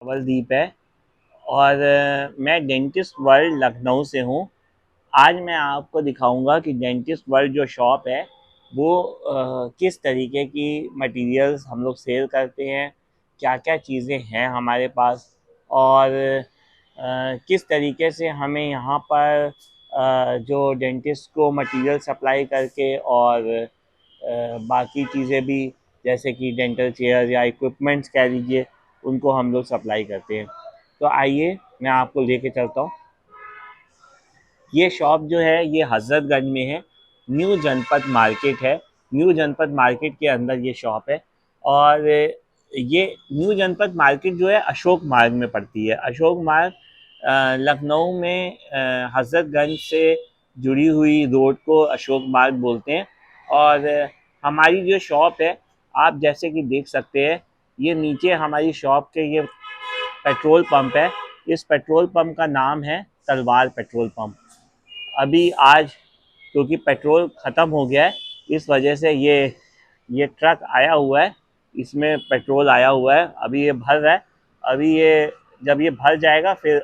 अवलदीप है और मैं डेंटिस्ट वर्ल्ड लखनऊ से हूँ। आज मैं आपको दिखाऊंगा कि डेंटिस्ट वर्ल्ड जो शॉप है वो किस तरीके की मटेरियल्स हम लोग सेल करते हैं, क्या क्या चीज़ें हैं हमारे पास और किस तरीके से हमें यहाँ पर जो डेंटिस्ट को मटेरियल सप्लाई करके और बाकी चीज़ें भी जैसे कि डेंटल चेयर या इक्विपमेंट्स कह लीजिए, उनको हम लोग सप्लाई करते हैं। तो आइए मैं आपको लेके चलता हूँ। ये शॉप जो है ये हज़रतगंज में है, न्यू जनपद मार्केट है। न्यू जनपद मार्केट के अंदर ये शॉप है और ये न्यू जनपद मार्केट जो है अशोक मार्ग में पड़ती है। अशोक मार्ग लखनऊ में हज़रतगंज से जुड़ी हुई रोड को अशोक मार्ग बोलते हैं। और हमारी जो शॉप है, आप जैसे कि देख सकते हैं, ये नीचे हमारी शॉप के ये पेट्रोल पंप है। इस पेट्रोल पंप का नाम है तलवार पेट्रोल पंप। अभी आज क्योंकि पेट्रोल ख़त्म हो गया है, इस वजह से ये ट्रक आया हुआ है, इसमें पेट्रोल आया हुआ है, अभी ये भर रहा है। अभी ये जब ये भर जाएगा फिर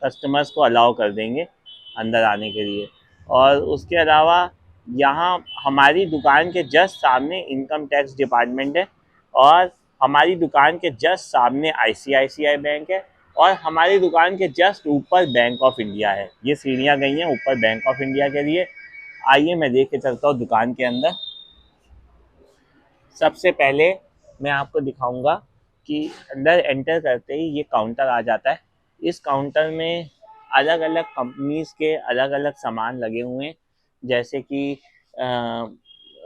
कस्टमर्स को अलाउ कर देंगे अंदर आने के लिए। और उसके अलावा यहाँ हमारी दुकान के जस्ट सामने इनकम टैक्स डिपार्टमेंट है और हमारी दुकान के जस्ट सामने आईसीआईसीआई बैंक है और हमारी दुकान के जस्ट ऊपर बैंक ऑफ इंडिया है। ये सीढ़ियाँ गई हैं ऊपर बैंक ऑफ इंडिया के लिए। आइए मैं देख के चलता हूँ दुकान के अंदर। सबसे पहले मैं आपको दिखाऊंगा कि अंदर एंटर करते ही ये काउंटर आ जाता है। इस काउंटर में अलग अलग कंपनीज के अलग अलग सामान लगे हुए हैं, जैसे कि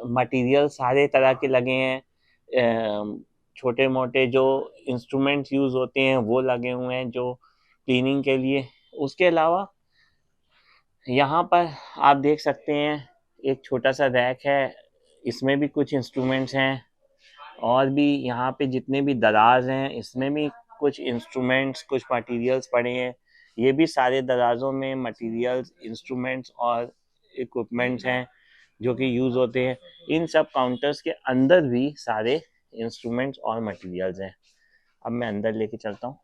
मटेरियल सारे तरह के लगे हैं। छोटे मोटे जो इंस्ट्रूमेंट्स यूज़ होते हैं वो लगे हुए हैं जो क्लीनिंग के लिए। उसके अलावा यहाँ पर आप देख सकते हैं एक छोटा सा रैक है, इसमें भी कुछ इंस्ट्रूमेंट्स हैं। और भी यहाँ पे जितने भी दराज हैं इसमें भी कुछ इंस्ट्रूमेंट्स कुछ मटेरियल्स पड़े हैं। ये भी सारे दराजों में मटेरियल्स इंस्ट्रूमेंट्स और इक्विपमेंट्स हैं जो कि यूज़ होते हैं। इन सब काउंटर्स के अंदर भी सारे इंस्ट्रूमेंट्स और मटेरियल्स हैं। अब मैं अंदर लेके चलता हूँ।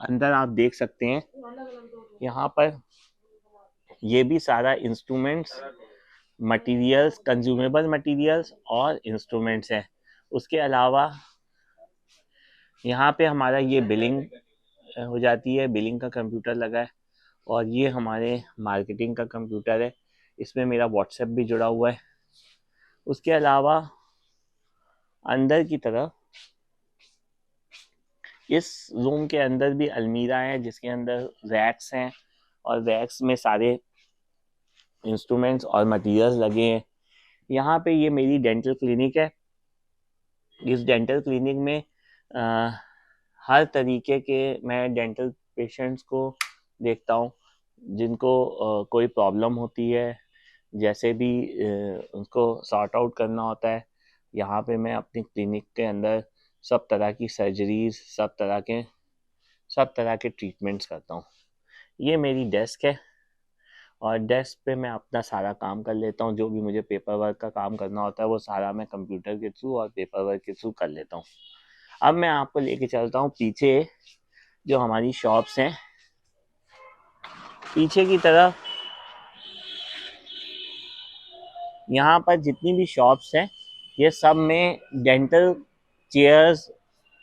अंदर आप देख सकते हैं यहाँ पर ये भी सारा इंस्ट्रूमेंट्स मटेरियल्स कंज्यूमेबल मटेरियल्स और इंस्ट्रूमेंट्स हैं। उसके अलावा यहाँ पे हमारा ये बिलिंग हो जाती है, बिलिंग का कंप्यूटर लगा है और ये हमारे मार्केटिंग का कंप्यूटर है, इसमें मेरा व्हाट्सएप भी जुड़ा हुआ है। उसके अलावा अंदर की तरफ इस रूम के अंदर भी अलमीरा है जिसके अंदर रैक्स हैं और रैक्स में सारे इंस्ट्रूमेंट्स और मटेरियल्स लगे हैं। यहाँ पे ये मेरी डेंटल क्लिनिक है। इस डेंटल क्लिनिक में हर तरीके के मैं डेंटल पेशेंट्स को देखता हूँ जिनको कोई प्रॉब्लम होती है, जैसे भी उनको सॉर्ट आउट करना होता है। यहाँ पे मैं अपनी क्लिनिक के अंदर सब तरह की सर्जरीज सब तरह के ट्रीटमेंट्स करता हूँ। ये मेरी डेस्क है और डेस्क पे मैं अपना सारा काम कर लेता हूँ। जो भी मुझे पेपर वर्क का काम करना होता है वो सारा मैं कंप्यूटर के थ्रू और पेपर वर्क के थ्रू कर लेता हूँ। अब मैं आपको लेके चलता हूँ पीछे जो हमारी शॉप्स हैं। पीछे की तरफ यहाँ पर जितनी भी शॉप्स हैं ये सब में डेंटल चेयर्स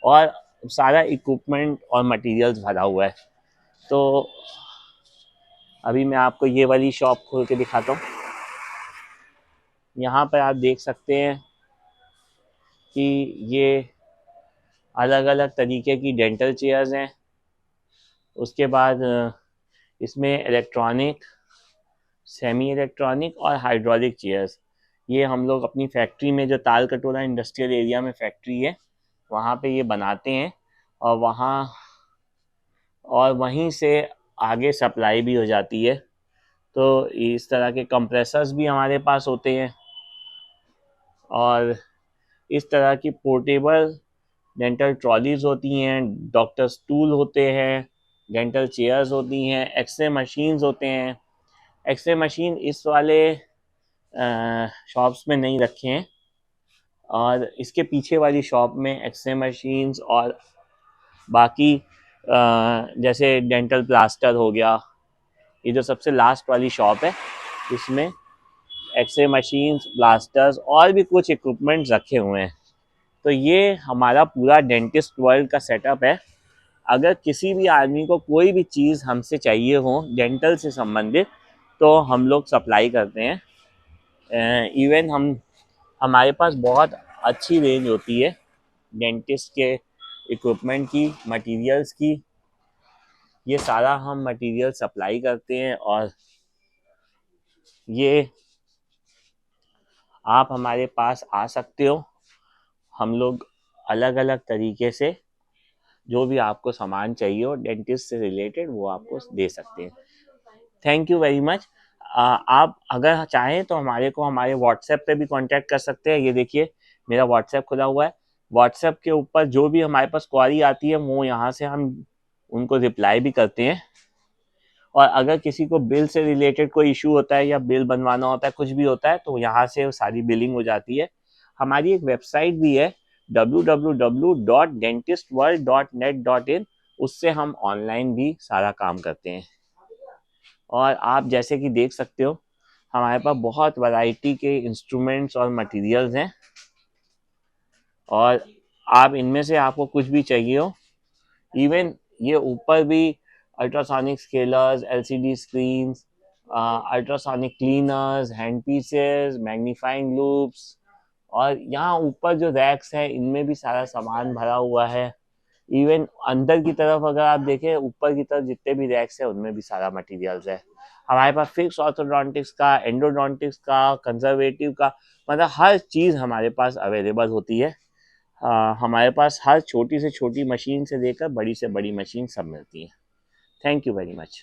और सारा इक्विपमेंट और मटेरियल्स भरा हुआ है। तो अभी मैं आपको ये वाली शॉप खोल के दिखाता हूँ। यहाँ पर आप देख सकते हैं कि ये अलग अलग तरीके की डेंटल चेयर्स हैं। उसके बाद इसमें इलेक्ट्रॉनिक, सेमी इलेक्ट्रॉनिक और हाइड्रोलिक चेयर्स, ये हम लोग अपनी फैक्ट्री में जो ताल कटोरा इंडस्ट्रियल एरिया में फैक्ट्री है वहाँ पे ये बनाते हैं और वहीं से आगे सप्लाई भी हो जाती है। तो इस तरह के कंप्रेसर्स भी हमारे पास होते हैं और इस तरह की पोर्टेबल डेंटल ट्रॉलीज होती हैं, डॉक्टर स्टूल होते हैं, डेंटल चेयर्स होती हैं, एक्सरे मशीन्स होते हैं। एक्सरे मशीन इस वाले शॉप्स में नहीं रखे हैं और इसके पीछे वाली शॉप में एक्सरे मशीन्स और बाकी जैसे डेंटल प्लास्टर हो गया, ये जो सबसे लास्ट वाली शॉप है इसमें एक्सरे मशीन्स, ब्लास्टर्स और भी कुछ इक्विपमेंट्स रखे हुए हैं। तो ये हमारा पूरा डेंटिस्ट वर्ल्ड का सेटअप है। अगर किसी भी आदमी को कोई भी चीज़ हमसे चाहिए हो डेंटल से संबंधित तो हम लोग सप्लाई करते हैं। इवन हमारे पास बहुत अच्छी रेंज होती है डेंटिस्ट के इक्विपमेंट की, मटेरियल्स की। ये सारा हम मटेरियल सप्लाई करते हैं और ये आप हमारे पास आ सकते हो। हम लोग अलग अलग तरीके से जो भी आपको सामान चाहिए हो डेंटिस्ट से रिलेटेड वो आपको दे सकते हैं। Thank you very much. आप अगर चाहें तो हमारे को हमारे व्हाट्सएप पे भी कांटेक्ट कर सकते हैं। ये देखिए मेरा व्हाट्सएप खुला हुआ है। व्हाट्सएप के ऊपर जो भी हमारे पास क्वारी आती है वो यहाँ से हम उनको रिप्लाई भी करते हैं। और अगर किसी को बिल से रिलेटेड कोई इशू होता है या बिल बनवाना होता है, कुछ भी होता है, तो यहाँ से सारी बिलिंग हो जाती है। हमारी एक वेबसाइट भी है www.dentistworld.net.in, उससे हम ऑनलाइन भी सारा काम करते हैं। और आप जैसे कि देख सकते हो हमारे पास बहुत वैरायटी के इंस्ट्रूमेंट्स और मटेरियल्स हैं और आप इनमें से आपको कुछ भी चाहिए हो, इवन ये ऊपर भी ultrasonic scalars, LCD screens, ultrasonic cleaners, hand pieces, magnifying loops, और यहाँ ऊपर जो रैक्स हैं इनमें भी सारा सामान भरा हुआ है। इवन अंदर की तरफ अगर आप देखें ऊपर की तरफ जितने भी रैक्स हैं उनमें भी सारा मटेरियल्स है। हमारे पास फिक्स ऑर्थोडोंटिक्स का, एंडोडोंटिक्स का, कंजर्वेटिव का, मतलब हर चीज़ हमारे पास अवेलेबल होती है। हमारे पास हर छोटी से छोटी मशीन से लेकर बड़ी से बड़ी मशीन सब मिलती है। Thank you very much.